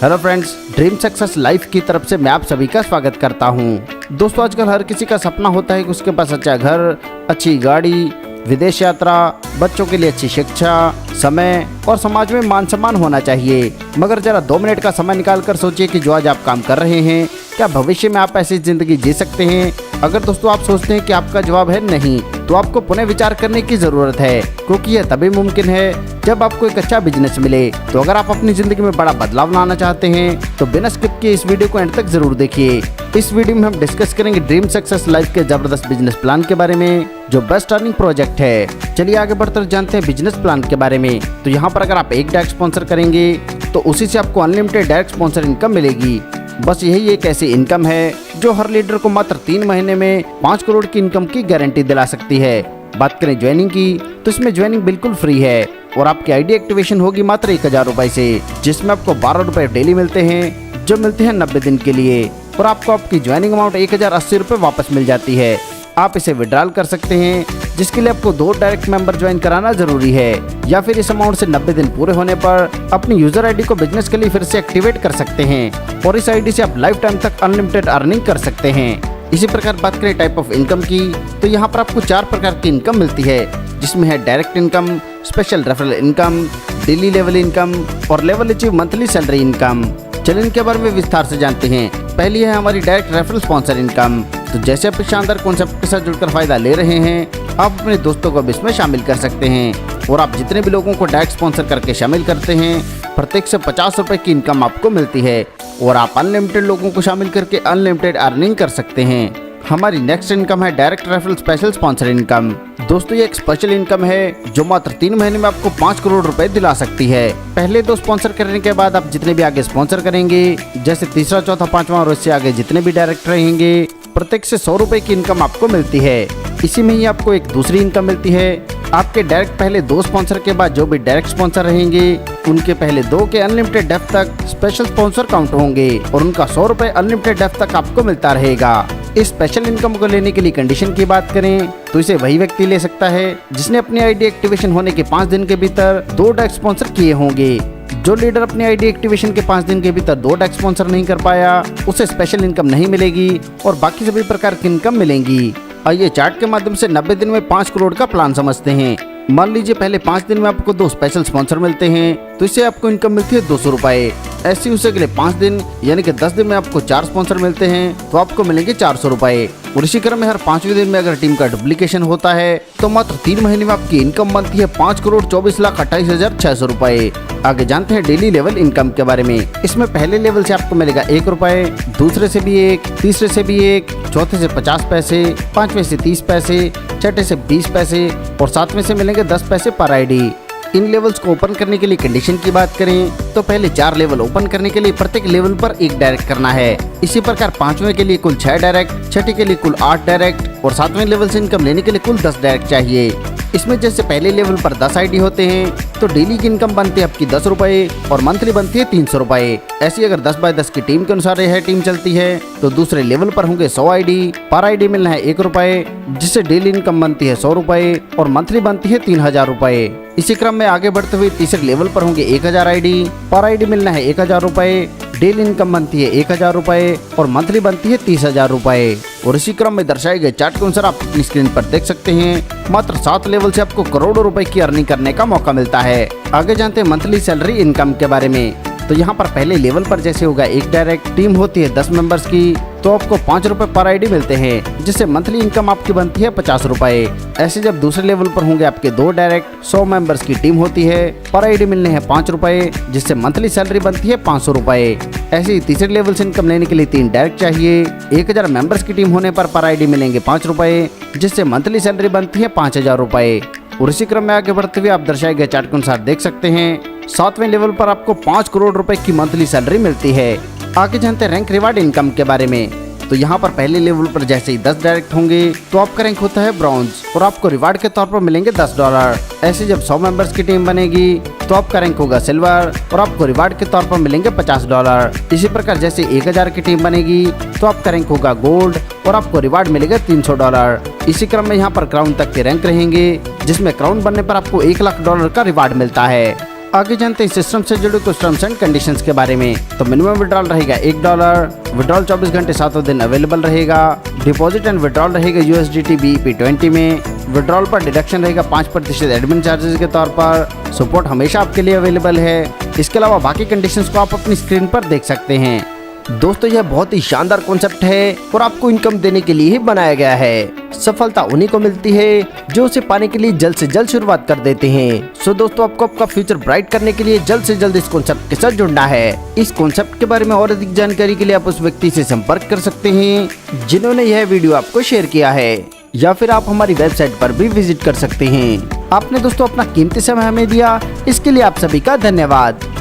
Hello friends, dream success life की तरफ से मैं आप सभी का स्वागत करता हूं। दोस्तों, आजकल हर किसी का सपना होता है कि उसके पास अच्छा घर, अच्छी गाड़ी, विदेश यात्रा, बच्चों के लिए अच्छी शिक्षा, समय और समाज में मान सम्मान होना चाहिए। मगर जरा 2 मिनट का समय निकाल कर सोचिए कि जो आज आप काम कर रहे हैं, क्या भविष्य में आप ऐसी जिंदगी जी सकते हैं? अगर दोस्तों आप सोचते हैं कि आपका जवाब है नहीं, तो आपको पुनः विचार करने की जरूरत है, क्योंकि यह तभी मुमकिन है जब आपको एक अच्छा बिजनेस मिले। तो अगर आप अपनी जिंदगी में बड़ा बदलाव लाना चाहते हैं तो बिना स्किप किए इस वीडियो को एंड तक जरूर देखिए। इस वीडियो में हम डिस्कस करेंगे ड्रीम सक्सेस लाइफ के जबरदस्त बिजनेस प्लान के बारे में, जो बेस्ट अर्निंग प्रोजेक्ट है। चलिए आगे बढ़कर जानते हैं बिजनेस प्लान के बारे में। तो यहाँ पर अगर आप एक डायरेक्ट स्पॉन्सर करेंगे तो उसी से आपको अनलिमिटेड डायरेक्ट स्पॉन्सर इनकम मिलेगी। बस यही एक ऐसी इनकम है जो हर लीडर को मात्र 3 महीने में 5 करोड़ की इनकम की गारंटी दिला सकती है। बात करें ज्वाइनिंग की, तो इसमें ज्वाइनिंग बिल्कुल फ्री है और आपकी आईडी एक्टिवेशन होगी मात्र 1000 रुपए से, जिसमें आपको 12 रुपए डेली मिलते हैं, जो मिलते हैं 90 दिन के लिए, और आपको आपकी ज्वाइनिंग अमाउंट 1080 रुपए वापस मिल जाती है। आप इसे विड्रॉल कर सकते हैं, जिसके लिए आपको 2 डायरेक्ट मेंबर ज्वाइन कराना जरूरी है, या फिर इस अमाउंट से 90 दिन पूरे होने पर अपनी यूजर आईडी को बिजनेस के लिए फिर से एक्टिवेट कर सकते हैं और इस आईडी से आप लाइफ टाइम तक अनलिमिटेड अर्निंग कर सकते हैं। इसी प्रकार बात करें टाइप ऑफ इनकम की, तो यहाँ पर आपको 4 प्रकार की इनकम मिलती है, जिसमें है direct income, special referral income, daily level income और level achieve monthly salary income. चलिए इनके बारे में विस्तार से जानते हैं। पहली है हमारी डायरेक्ट रेफरल स्पॉन्सर इनकम। तो जैसे आप इस शानदार कॉन्सेप्ट के साथ जुड़कर फायदा ले रहे हैं, आप अपने दोस्तों को भी इसमें शामिल कर सकते हैं और आप जितने भी लोगों को डायरेक्ट स्पॉन्सर करके शामिल करते हैं, प्रत्येक से 50 रुपए की इनकम आपको मिलती है और आप अनलिमिटेड लोगों को शामिल करके अनलिमिटेड अर्निंग कर सकते हैं। हमारी नेक्स्ट इनकम है direct referral special sponsor income. दोस्तों, ये एक स्पेशल इनकम है जो मात्र 3 महीने में आपको 5 करोड़ रुपए दिला सकती है। पहले 2 स्पॉन्सर करने के बाद आप जितने भी आगे स्पॉन्सर करेंगे, जैसे तीसरा, चौथा, 5वां और इससे आगे जितने भी डायरेक्ट रहेंगे, प्रत्येक से 100 रुपए की इनकम आपको मिलती है। इसी में ही आपको एक दूसरी इनकम मिलती है। आपके डायरेक्ट पहले 2 स्पॉन्सर के बाद जो भी डायरेक्ट स्पॉन्सर रहेंगे, उनके पहले 2 के अनलिमिटेड डेफ तक स्पेशल स्पॉन्सर काउंट होंगे और उनका 100 रुपए अनलिमिटेड डेफ तक आपको मिलता रहेगा। इस स्पेशल इनकम को लेने के लिए कंडीशन की बात करें तो इसे वही व्यक्ति ले सकता है जिसने अपनी आईडी एक्टिवेशन होने के 5 दिन के भीतर 2 डायरेक्ट स्पॉन्सर किए होंगे। जो लीडर अपनी आईडी एक्टिवेशन के 5 दिन के भीतर 2 डायरेक्ट स्पॉन्सर नहीं कर पाया, उसे स्पेशल इनकम नहीं मिलेगी और बाकी सभी प्रकार की इनकम मिलेंगी। आइए चार्ट के माध्यम से 90 दिन में 5 करोड़ का प्लान समझते हैं। मान लीजिए पहले 5 दिन में आपको 2 स्पेशल स्पॉन्सर मिलते हैं, तो इससे आपको इनकम मिलती है 200 रुपए। ऐसे उसे अगले 5 दिन यानी कि 10 दिन में आपको 4 स्पॉन्सर मिलते हैं, तो आपको मिलेंगे 400 रुपए। और इसी क्रम में हर 5वें दिन में अगर टीम का डुप्लीकेशन होता है तो मात्र 3 महीने में आपकी इनकम बनती है 5 करोड़ 24,28,600 रुपए। आगे जानते हैं डेली लेवल इनकम के बारे में। इसमें पहले लेवल से आपको मिलेगा 1 रुपए, दूसरे से भी 1, तीसरे से भी 1, चौथे से 50 पैसे, 5वें से 30 पैसे, छठे से 20 पैसे और 7वें से मिलेंगे 10 पैसे पर आईडी। इन लेवल्स को ओपन करने के लिए कंडीशन की बात करें तो पहले 4 लेवल ओपन करने के लिए प्रत्येक लेवल पर 1 डायरेक्ट करना है। इसी प्रकार 5वें के लिए कुल 6 डायरेक्ट, छठे के लिए कुल 8 डायरेक्ट और 7वें लेवल से इनकम लेने के लिए कुल 10 डायरेक्ट चाहिए। इसमें जैसे पहले लेवल पर 10 आईडी होते हैं तो डेली की इनकम बनती है आपकी 10 रुपए और मंथली बनती है 300 रुपए। ऐसी अगर 10 बाय 10 की टीम के अनुसार यह टीम चलती है तो दूसरे लेवल पर होंगे 100 आईडी, पर आईडी मिलना है 1 रुपए, जिससे डेली इनकम बनती है 100 रुपए और मंथली बनती है 3000 रुपए। इसी क्रम में आगे बढ़ते हुए तीसरे लेवल पर होंगे 1000 आईडी, पर आईडी मिलना है 1000 रुपए, डेली इनकम बनती है 1000 रुपए और मंथली बनती है 30,000 रुपए। और इसी क्रम में दर्शाए गए चार्ट के अनुसार आप अपनी स्क्रीन पर देख सकते हैं मात्र 7 लेवल से आपको करोड़ों रुपए की अर्निंग करने का मौका मिलता है। आगे जानते हैं मंथली सैलरी इनकम के बारे में। तो यहाँ पर पहले लेवल पर जैसे होगा 1 डायरेक्ट, टीम होती है 10 मेंबर्स की, तो आपको 5 रुपए पर आईडी मिलते हैं, जिससे मंथली इनकम आपकी बनती है 50 रुपए। ऐसे जब दूसरे लेवल पर होंगे आपके 2 डायरेक्ट, 100 मेंबर्स की टीम होती है, पर आईडी मिलने हैं 5 रुपए, जिससे मंथली सैलरी बनती है 500 रुपए। ऐसे ही तीसरे लेवल से इनकम लेने के लिए 3 डायरेक्ट चाहिए। 1000 मेंबर्स की टीम होने पर आईडी मिलेंगे 5 रुपए, जिससे मंथली सैलरी बनती है 5000 रुपए। और इसी क्रम में आगे बढ़ते हुए आप दर्शाए गए चार्ट के अनुसार देख सकते हैं 7वें लेवल पर आपको 5 करोड़ रुपए की मंथली सैलरी मिलती है। आगे जानते हैं रैंक रिवार्ड इनकम के बारे में। तो यहाँ पर पहले लेवल पर जैसे ही 10 डायरेक्ट होंगे तो आपका रैंक होता है ब्रॉन्ज और आपको रिवार्ड के तौर पर मिलेंगे $10। ऐसे जब 100 मेंबर्स की टीम बनेगी तो आपका रैंक होगा सिल्वर और आपको रिवार्ड के तौर पर मिलेंगे $50। इसी प्रकार जैसे 1000 की टीम बनेगी तो आपका रैंक होगा गोल्ड और आपको रिवार्ड मिलेगा $300। इसी क्रम में यहाँ पर क्राउन तक के रैंक रहेंगे, जिसमें क्राउन बनने पर आपको $1 लाख का रिवार्ड मिलता है। आगे जानते हैं सिस्टम से जुड़े कुछ टर्म्स एंड कंडीशंस के बारे में। तो मिनिमम विड्रॉल रहेगा $1, विड्रॉल 24 घंटे 7 दिन अवेलेबल रहेगा। डिपॉजिट एंड विड्रॉल रहेगा USDT BEP20 में। विड्रॉल पर डिडक्शन रहेगा 5% एडमिन चार्जेस के तौर पर। सपोर्ट हमेशा आपके लिए अवेलेबल है। इसके अलावा बाकी कंडीशंस को आप अपनी स्क्रीन पर देख सकते हैं। दोस्तों यह बहुत ही शानदार कॉन्सेप्ट है और आपको इनकम देने के लिए ही बनाया गया है। सफलता उन्हीं को मिलती है जो उसे पाने के लिए जल्द से जल्द शुरुआत कर देते हैं। सो दोस्तों आपको आपका फ्यूचर ब्राइट करने के लिए जल्द से जल्द इस कॉन्सेप्ट के साथ जुड़ना है। इस कॉन्सेप्ट के बारे में और अधिक जानकारी के लिए आप उस व्यक्ति से संपर्क कर सकते हैं जिन्होंने यह वीडियो आपको शेयर किया है, या फिर आप हमारी वेबसाइट पर भी विजिट कर सकते हैं। आपने दोस्तों अपना कीमती समय हमें दिया, इसके लिए आप सभी का धन्यवाद।